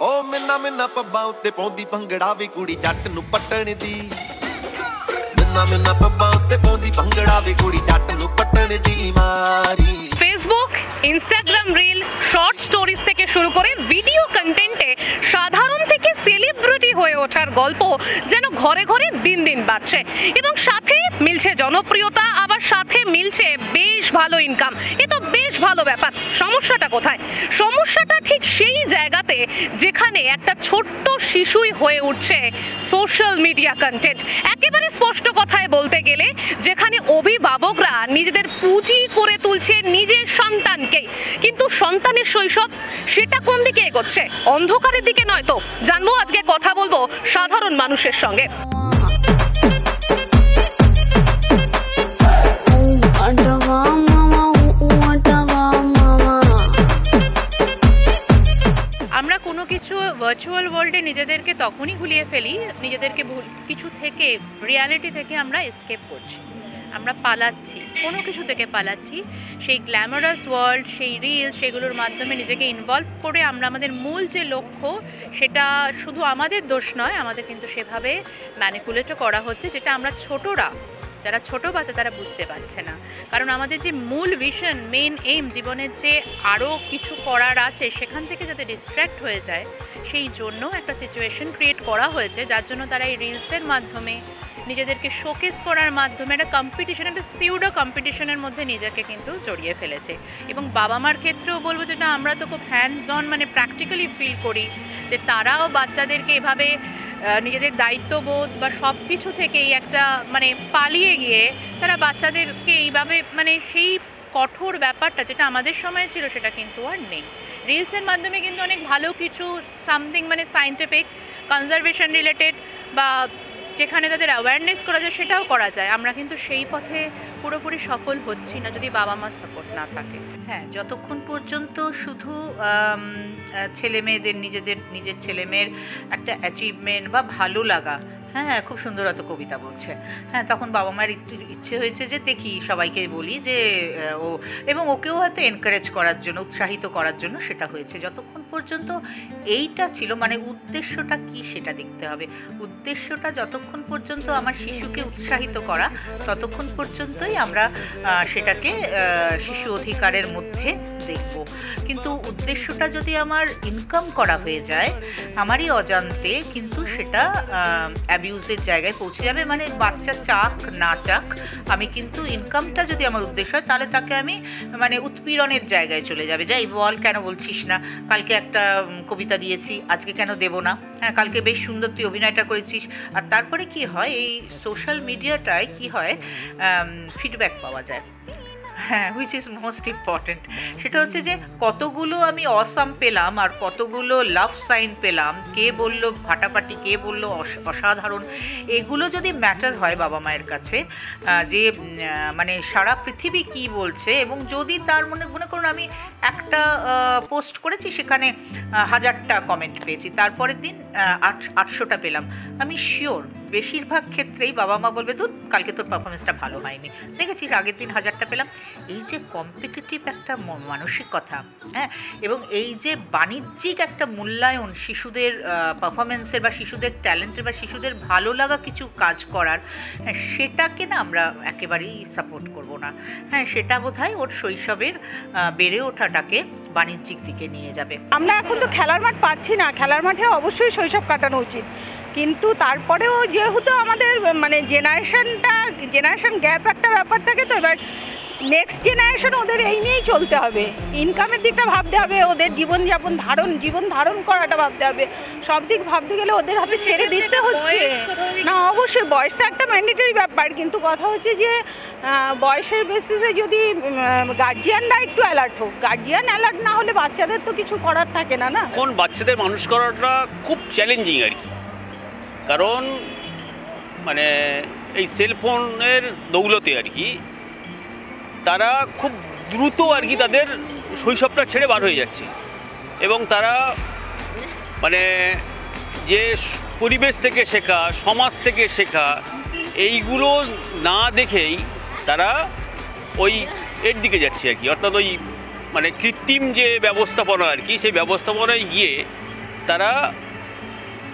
ਓ ਮਿੰਨਾ ਮਿੰਨਾ ਪੱਬਾਂ ਉੱਤੇ ਪਾਉਂਦੀ ਭੰਗੜਾ ਵੀ ਕੁੜੀ ਜੱਟ ਨੂੰ ਪੱਟਣ ਦੀ ਮਿੰਨਾ ਮਿੰਨਾ ਪੱਬਾਂ ਉੱਤੇ ਪਾਉਂਦੀ ਭੰਗੜਾ ਵੀ ਕੁੜੀ ਜੱਟ ਨੂੰ ਪੱਟਣ ਦੀ ਮਾਰੀ Facebook, Instagram reel, short stories থেকে শুরু করে ভিডিও কন্টেন্টে সাধারণ থেকে সেলিব্রিটি হয়ে ওঠার গল্প যেন ঘরে ঘরে দিন দিন বাড়ছে এবং সাথে মিলছে জনপ্রিয়তা, আবার সাথে মিলছে বেশ ভালো ইনকাম। এ তো বেশ ভালো ব্যাপার। সমস্যাটা কোথায়? সমস্যাটা ঠিক সেই জায়গাতে যেখানে একটা ছোট্ট শিশুই হয়ে উঠছে সোশ্যাল মিডিয়া কন্টেন্ট। একেবারে স্পষ্ট কথায় বলতে গেলে যেখানে অভিভাবকরা নিজেদের পুঁজি করে তুলছে নিজের সন্তানকে, কিন্তু সন্তানের শৈশব সেটা কোন দিকে এগোচ্ছে? অন্ধকারের দিকে নয় তো? জানবো আজকে, কথা বলবো সাধারণ মানুষের সঙ্গে। আমরা কোনো কিছু ভার্চুয়াল ওয়ার্ল্ডে নিজেদেরকে তখনই গুলিয়ে ফেলি, নিজেদেরকে কিছু থেকে, রিয়ালিটি থেকে আমরা এসকেপ করছি, আমরা পালাচ্ছি, কোনো কিছু থেকে পালাচ্ছি। সেই গ্ল্যামারাস ওয়ার্ল্ড, সেই রিলস, সেগুলোর মাধ্যমে নিজেকে ইনভলভ করে আমরা আমাদের মূল যে লক্ষ্য সেটা শুধু আমাদের দোষ নয়, আমাদের কিন্তু সেভাবে ম্যানিপুলেটও করা হচ্ছে, যেটা আমরা ছোটরা, যারা ছোট বাচ্চা তারা বুঝতে পারছে না। কারণ আমাদের যে মূল ভিশন, মেন এইম, জীবনের যে আরও কিছু করার আছে সেখান থেকে যাতে ডিস্ট্র্যাক্ট হয়ে যায়, সেই জন্য একটা সিচুয়েশন ক্রিয়েট করা হয়েছে, যার জন্য তারা এই রিলসের মাধ্যমে নিজেদেরকে শোকেস করার মাধ্যমে একটা কম্পিটিশন, একটা সিউডো কম্পিটিশনের মধ্যে নিজেকে কিন্তু জড়িয়ে ফেলেছে। এবং বাবা মার ক্ষেত্রেও বলবো যেটা আমরা তো খুব হ্যান্ডস অন, মানে প্র্যাকটিক্যালি ফিল করি যে তারাও বাচ্চাদেরকে এভাবে নিজেদের দায়িত্ববোধ বা সব কিছু থেকেই একটা মানে পালিয়ে গিয়ে তারা বাচ্চাদেরকে এইভাবে, মানে সেই কঠোর ব্যাপারটা যেটা আমাদের সময় ছিল সেটা কিন্তু আর নেই। রিলসের মাধ্যমে কিন্তু অনেক ভালো কিছু সামথিং মানে সায়েন্টিফিক, কনজারভেশন রিলেটেড বা যেখানে তাদের অ্যাওয়ারনেস করা যায় সেটাও করা যায়। আমরা কিন্তু সেই পথে পুরোপুরি সফল হচ্ছি না যদি বাবা মার সাপোর্ট না থাকে। হ্যাঁ, যতক্ষণ পর্যন্ত শুধু ছেলে মেয়েদের নিজের ছেলে মেয়ের একটা অ্যাচিভমেন্ট বা ভালো লাগা, হ্যাঁ খুব সুন্দর অত কবিতা বলছে, হ্যাঁ তখন বাবা মায়ের একটু ইচ্ছে হয়েছে যে দেখি সবাইকে বলি যে ও, এবং ওকেও হয়তো এনকারেজ করার জন্য, উৎসাহিত করার জন্য সেটা হয়েছে। যতক্ষণ পর্যন্ত এইটা ছিল, মানে উদ্দেশ্যটা কি সেটা দেখতে হবে। উদ্দেশ্যটা যতক্ষণ পর্যন্ত আমার শিশুকে উৎসাহিত করা, ততক্ষণ পর্যন্তই আমরা সেটাকে শিশু অধিকারের মধ্যে দেখব। কিন্তু উদ্দেশ্যটা যদি আমার ইনকাম করা হয়ে যায় আমারই অজান্তে, কিন্তু সেটা অ্যাবিউজের জায়গায় পৌঁছে যাবে। মানে বাচ্চা চাক না চাক, আমি কিন্তু ইনকামটা যদি আমার উদ্দেশ্য হয় তাহলে তাকে আমি মানে উৎপীড়নের জায়গায় চলে যাবে। যাই বল, কেন বলছিস না, কালকে একটা কবিতা দিয়েছি আজকে কেন দেব না, হ্যাঁ কালকে বেশ সুন্দর তুই অভিনয়টা করেছিস। আর তারপরে কি হয়, এই সোশ্যাল মিডিয়াটায় কি হয়, ফিডব্যাক পাওয়া যায়, হ্যাঁ, হুইচ ইজ মোস্ট ইম্পর্টেন্ট। সেটা হচ্ছে যে কতগুলো আমি অসাম পেলাম আর কতগুলো লাভ সাইন পেলাম, কে বলল ফাটাফাটি, কে বলল অসাধারণ, এগুলো যদি ম্যাটার হয় বাবা মায়ের কাছে, যে মানে সারা পৃথিবী কি বলছে, এবং যদি তার মনে করুন আমি একটা পোস্ট করেছি সেখানে 1000টা কমেন্ট পেয়েছি, তারপরের দিন 800টা পেলাম, আমি শিওর বেশিরভাগ ক্ষেত্রেই বাবা মা বলবে তো কালকে তোর পারফরমেন্সটা ভালো হয়নি, দেখেছিস আগের দিন 1000টা পেলাম। এই যে কম্পিটিটিভ একটা মানসিকতা, হ্যাঁ, এবং এই যে বাণিজ্যিক একটা মূল্যায়ন শিশুদের পারফরমেন্সের বা শিশুদের ট্যালেন্টের বা শিশুদের ভালো লাগা কিছু কাজ করার, হ্যাঁ সেটাকে না আমরা একেবারেই সাপোর্ট করব না। হ্যাঁ, সেটা বোধহয় ওর শৈশবের বেড়ে ওঠাটাকে বাণিজ্যিক দিকে নিয়ে যাবে। আমরা এখন তো খেলার মাঠ পাচ্ছি না, খেলার মাঠে অবশ্যই শৈশব কাটানো উচিত, কিন্তু তারপরেও যেহেতু আমাদের মানে জেনারেশন গ্যাপ একটা ব্যাপার থাকে, তো এবার নেক্সট জেনারেশন ওদের এই নিয়েই চলতে হবে, ইনকামের দিকটা ভাবতে হবে, ওদের জীবন ধারণ করাটা ভাবতে হবে, সব দিক ভাবতে গেলে ওদের হাতে ছেড়ে দিতে হচ্ছে না। অবশ্যই বয়সটা একটা ম্যান্ডেটরি ব্যাপার, কিন্তু কথা হচ্ছে যে বয়সের বেসিসে যদি গার্জিয়ানরা একটু অ্যালার্ট হোক, গার্জিয়ান অ্যালার্ট না হলে বাচ্চাদের তো কিছু করার থাকে না। না, এখন বাচ্চাদের মানুষ করাটা খুব চ্যালেঞ্জিং আর কি, কারণ মানে এই সেলফোনের দৌলতে আর কি তারা খুব দ্রুত আর কি তাদের শৈশবটা ছেড়ে বার হয়ে যাচ্ছে, এবং তারা মানে যে পরিবেশ থেকে শেখা, সমাজ থেকে শেখা, এইগুলো না দেখেই তারা ওই এর দিকে যাচ্ছে আর কি, অর্থাৎ ওই মানে কৃত্রিম যে ব্যবস্থাপনা আর কি, সেই ব্যবস্থাপনায় গিয়ে তারা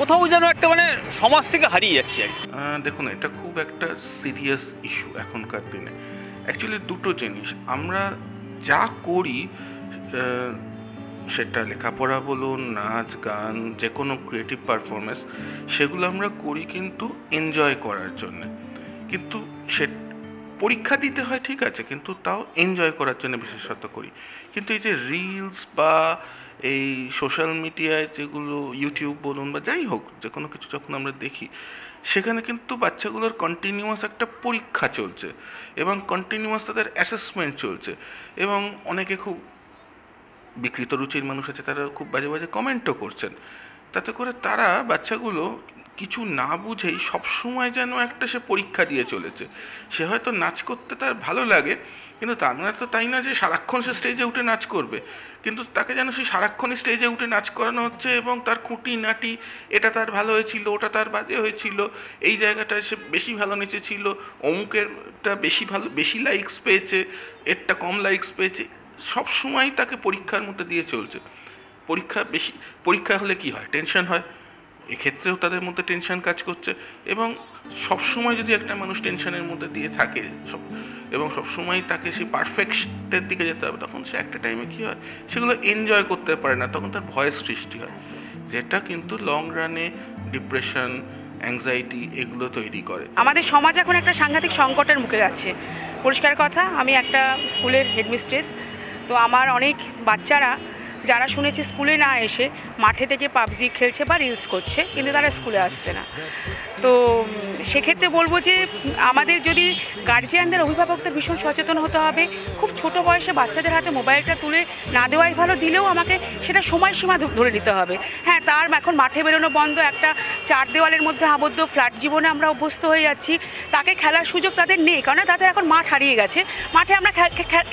কোথাও যেন একটা মানে সমাজ থেকে হারিয়ে যাচ্ছে আর কি। দেখুন, এটা খুব একটা সিরিয়াস ইস্যু এখনকার দিনে। অ্যাকচুয়ালি দুটো জিনিস, আমরা যা করি সেটা লেখাপড়া বলুন, নাচ গান, যে কোনো ক্রিয়েটিভ পারফরমেন্স, সেগুলো আমরা করি কিন্তু এনজয় করার জন্য। কিন্তু সে পরীক্ষা দিতে হয় ঠিক আছে, কিন্তু তাও এনজয় করার জন্য বিশেষত করি। কিন্তু এই যে রিলস বা এই সোশ্যাল মিডিয়ায় যেগুলো, ইউটিউব বলুন বা যাই হোক, যে কোনো কিছু যখন আমরা দেখি, সেখানে কিন্তু বাচ্চাগুলোর কন্টিনিউয়াস একটা পরীক্ষা চলছে এবং কন্টিনিউয়াস তাদের অ্যাসেসমেন্ট চলছে, এবং অনেকে খুব বিকৃত রুচির মানুষ আছে, তারা খুব বাজে বাজে কমেন্টও করছেন। তাতে করে তারা বাচ্চাগুলো কিছু না বুঝেই সবসময় যেন একটা সে পরীক্ষা দিয়ে চলেছে। সে হয়তো নাচ করতে তার ভালো লাগে, কিন্তু তার মানে তো তাই না যে সারাক্ষণ সে স্টেজে উঠে নাচ করবে, কিন্তু তাকে যেন সেই সারাক্ষণই স্টেজে উঠে নাচ করানো হচ্ছে এবং তার খুঁটি নাটি, এটা তার ভালো হয়েছিল, ওটা তার বাজে হয়েছিল, এই জায়গাটায় সে বেশি ভালো নেচেছিল, অমুকেরটা বেশি লাইকস পেয়েছে, এরটা কম লাইকস পেয়েছে, সবসময় তাকে পরীক্ষার মধ্যে দিয়ে চলছে। পরীক্ষা হলে কি হয়? টেনশন হয়। এক্ষেত্রেও তাদের মধ্যে টেনশন কাজ করছে, এবং সবসময় যদি একটা মানুষ টেনশনের মধ্যে দিয়ে থাকে এবং সবসময় তাকে সেই পারফেক্টের দিকে যেতে হবে, তখন সে একটা টাইমে কী হয়, সেগুলো এনজয় করতে পারে না, তখন তার ভয়ের সৃষ্টি হয়, যেটা কিন্তু লং রানে ডিপ্রেশন, অ্যাংজাইটি এগুলো তৈরি করে। আমাদের সমাজ এখন একটা সাংঘাতিক সংকটের মুখে যাচ্ছে। পরিষ্কার কথা, আমি একটা স্কুলের হেডমিস্ট্রেস, তো আমার অনেক বাচ্চারা যারা শুনেছে স্কুলে না এসে মাঠে থেকে পাবজি খেলছে বা রিলস করছে, কিন্তু তারা স্কুলে আসছে না। তো সেক্ষেত্রে বলবো যে আমাদের যদি গার্জিয়ানদের, অভিভাবকদের ভীষণ সচেতন হতে হবে। খুব ছোট বয়সে বাচ্চাদের হাতে মোবাইলটা তুলে না দেওয়াই ভালো, দিলেও আমাকে সেটা সময়সীমা ধরে নিতে হবে। হ্যাঁ, তার এখন মাঠে বেরোনো বন্ধ, একটা চার দেওয়ালের মধ্যে আবদ্ধ ফ্ল্যাট জীবনে আমরা অভ্যস্ত হয়ে যাচ্ছি। তাকে খেলার সুযোগ তাদের নেই, কারণ তাদের এখন মাঠ হারিয়ে গেছে। মাঠে আমরা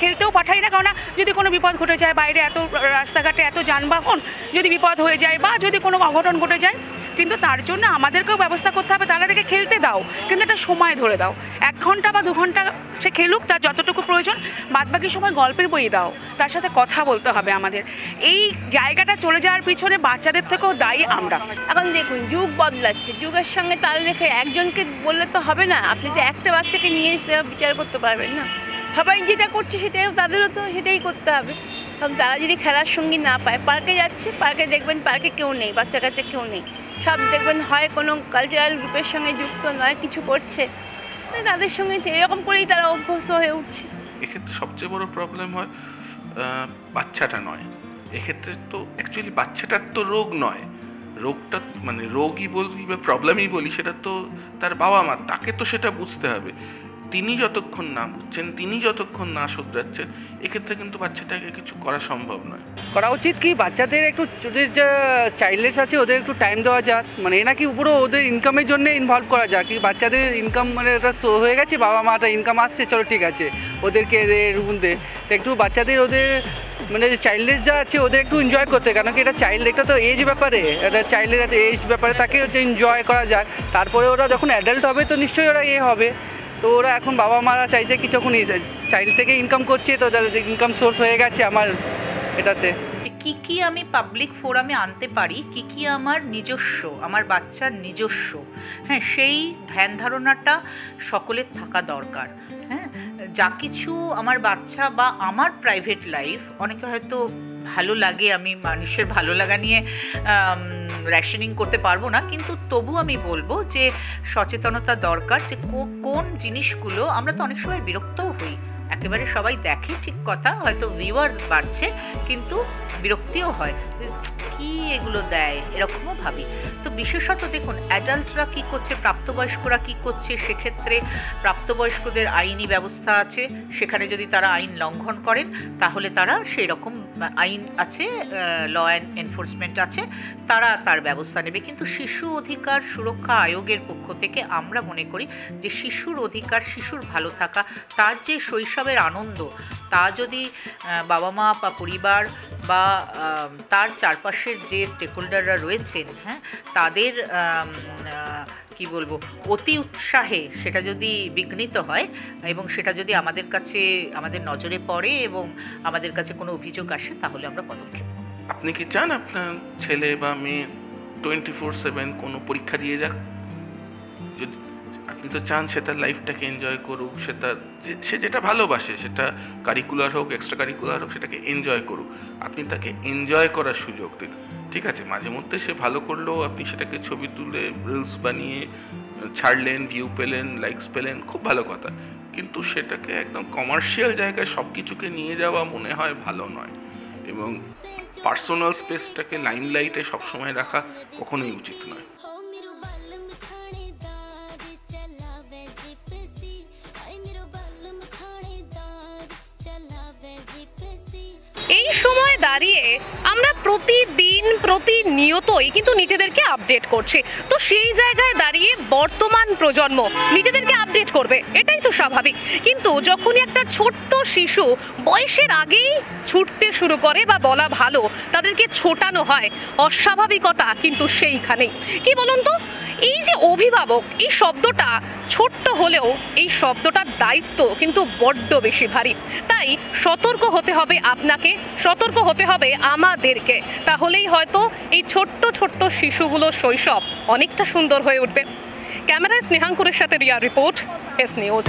খেলতেও পাঠাই না, কারণ যদি কোনো বিপদ ঘটে যায়, বাইরে এত রাস্তাঘাটে এত যানবাহন, যদি বিপদ হয়ে যায় বা যদি কোনো অঘটন ঘটে যায়, কিন্তু তার জন্য আমাদেরকেও ব্যবস্থা করতে হবে। তাদেরকে খেলতে দাও, কিন্তু একটা সময় ধরে দাও, 1 ঘন্টা বা 2 ঘন্টা সে খেলুক, তার যতটুকু প্রয়োজন, বাদবাকি সময় গল্পের বই দাও, তার সাথে কথা বলতে হবে। আমাদের এই জায়গাটা চলে যাওয়ার পিছনে বাচ্চাদের থেকেও দায়ী আমরা। এখন দেখুন, যুগ বদলাচ্ছে, যুগের সঙ্গে তাল রেখে একজনকে বললে তো হবে না। আপনি যে একটা বাচ্চাকে নিয়ে এসে বিচার করতে পারবেন না। সবাই যেটা করছে সেটাই তাদেরও তো সেটাই করতে হবে। কারণ তারা যদি খেলার সঙ্গী না পায়, পার্কে যাচ্ছে, পার্কে দেখবেন পার্কে কেউ নেই, বাচ্চা কাচ্চা কেউ নেই, সব দেখবেন হয় কোনো কালচারাল গ্রুপের সঙ্গে যুক্ত, নয় কিছু করছে, তাদের সঙ্গে এরকম করেই তারা অভ্যস্ত হয়ে উঠছে। এক্ষেত্রে সবচেয়ে বড় প্রবলেম হয় বাচ্চাটা নয়, এক্ষেত্রে তো অ্যাকচুয়ালি বাচ্চাটার তো রোগ নয়, রোগটা মানে রোগই বলি বা প্রবলেমই বলি, সেটা তো তার বাবা মা, তাকে তো সেটা বুঝতে হবে। তিনি যতক্ষণ না বুঝছেন, তিনি যতক্ষণ না শুধরাচ্ছেন, এক্ষেত্রে কিন্তু বাচ্চাটাকে কিছু করা সম্ভব নয়। করা উচিত কি, বাচ্চাদের একটু, ওদের যে চাইল্ডলেস আছে ওদের একটু টাইম দেওয়া যাক, মানে এ নাকি উপরে ওদের ইনকামের জন্য ইনভলভ করা যাক। কি বাচ্চাদের ইনকাম মানে ওটা শো হয়ে গেছে, বাবা মাটা ইনকাম আসছে, চলো ঠিক আছে ওদেরকে মধ্যে একটু বাচ্চাদের, ওদের মানে চাইল্ডলেস যা আছে ওদের একটু এনজয় করতে, কারণ কি এটা চাইল্ড, একটা তো এজ ব্যাপারে, এটা চাইল্ডের একটা এজ ব্যাপারে, তাকে হচ্ছে এনজয় করা যাক। তারপরে ওরা যখন অ্যাডাল্ট হবে তো নিশ্চয়ই ওরা হবে। তো ওরা এখন বাবা মারা চাইছে কি, যখন চাইল্ড থেকে ইনকাম করছে, তো ইনকাম সোর্স হয়ে গেছে আমার এটাতে। কি কি আমি পাবলিক ফোরামে আনতে পারি, কি কি আমার নিজস্ব, আমার বাচ্চার নিজস্ব, হ্যাঁ, সেই ধ্যান ধারণাটা সকলের থাকা দরকার। হ্যাঁ, যা কিছু আমার বাচ্চা বা আমার প্রাইভেট লাইফ, অনেকে হয়তো ভালো লাগে, আমি মানুষের ভালো লাগা নিয়ে রেশনিং করতে পারবো না, কিন্তু তবু আমি বলবো যে সচেতনতা দরকার, যে কোন জিনিসগুলো, আমরা তো অনেক সময় বিরক্তও হই, একেবারে সবাই দেখে ঠিক কথা, হয়তো ভিউয়ার্স বাড়ছে, কিন্তু বিরক্তিও হয়, কি এগুলো দেয়, এরকমও ভাবি। তো বিশেষত দেখুন অ্যাডাল্টরা কী করছে, প্রাপ্তবয়স্করা কী করছে, সেক্ষেত্রে প্রাপ্তবয়স্কদের আইনি ব্যবস্থা আছে, সেখানে যদি তারা আইন লঙ্ঘন করেন তাহলে তারা সেই রকম আইন আছে, ল অ্যান্ড এনফোর্সমেন্ট আছে, তারা তার ব্যবস্থা নেবে। কিন্তু শিশু অধিকার সুরক্ষা আয়োগের পক্ষ থেকে আমরা মনে করি যে শিশুর অধিকার, শিশুর ভালো থাকা, তার যে শৈশবের আনন্দ, তা যদি বাবা মা বা পরিবার বা তার চারপাশের যে স্টেকহোল্ডাররা রয়েছেন, হ্যাঁ, তাদের কি বলবো, অতি উৎসাহে সেটা যদি বিঘ্নিত হয় এবং সেটা যদি আমাদের নজরে পড়ে এবং আমাদের কাছে কোনো অভিযোগ আসে, তাহলে আমরা পদক্ষেপ নেব। আপনি কি চান আপনার ছেলে বা মেয়ে 24/7 কোনো পরীক্ষা দিয়ে যাক? যদি আপনি তো চান সে তার লাইফটাকে এনজয় করুক, সে যেটা ভালোবাসে, সেটা কারিকুলার হোক, এক্সট্রা কারিকুলার হোক, সেটাকে এনজয় করুক। আপনি তাকে এনজয় করার সুযোগ দিন। ঠিক আছে, মাঝে মধ্যে সে ভালো করলেও আপনি সেটাকে ছবি তুলে রিলস বানিয়ে ছাড়লেন, ভিউ পেলেন, লাইকস পেলেন, খুব ভালো কথা। কিন্তু সেটাকে একদম কমার্শিয়াল জায়গায় সব কিছুকে নিয়ে যাওয়া মনে হয় ভালো নয়, এবং পার্সোনাল স্পেসটাকে লাইমলাইটে সবসময় রাখা কখনোই উচিত নয়। এই সময় দাঁড়িয়ে আমরা প্রতিনিয়তই কিন্তু নিজেদেরকে আপডেট করছি। তো সেই জায়গায় দাঁড়িয়ে বর্তমান প্রজন্ম নিজেদেরকে আপডেট করবে, এটাই তো স্বাভাবিক। কিন্তু যখনই একটা ছোট্ট শিশু বয়সের আগেই ছুটতে শুরু করে, বা বলা ভালো তাদেরকে ছোটানো হয়, অস্বাভাবিকতা কিন্তু সেইখানেই। কি বলুন তো, এই যে অভিভাবক, এই শব্দটা ছোট্ট হলেও এই শব্দটার দায়িত্ব কিন্তু বড্ড বেশি ভারী। তাই সতর্ক হতে হবে আপনাকে, সতর্ক হতে হবে আমাদেরকে। তাহলেই হয়তো এই ছোট্ট ছোট্ট শিশুগুলোর শৈশব অনেকটা সুন্দর হয়ে উঠবে। ক্যামেরায় স্নেহাঙ্কুরের সাথে রিয়া রিপোর্ট, এস নিউজ।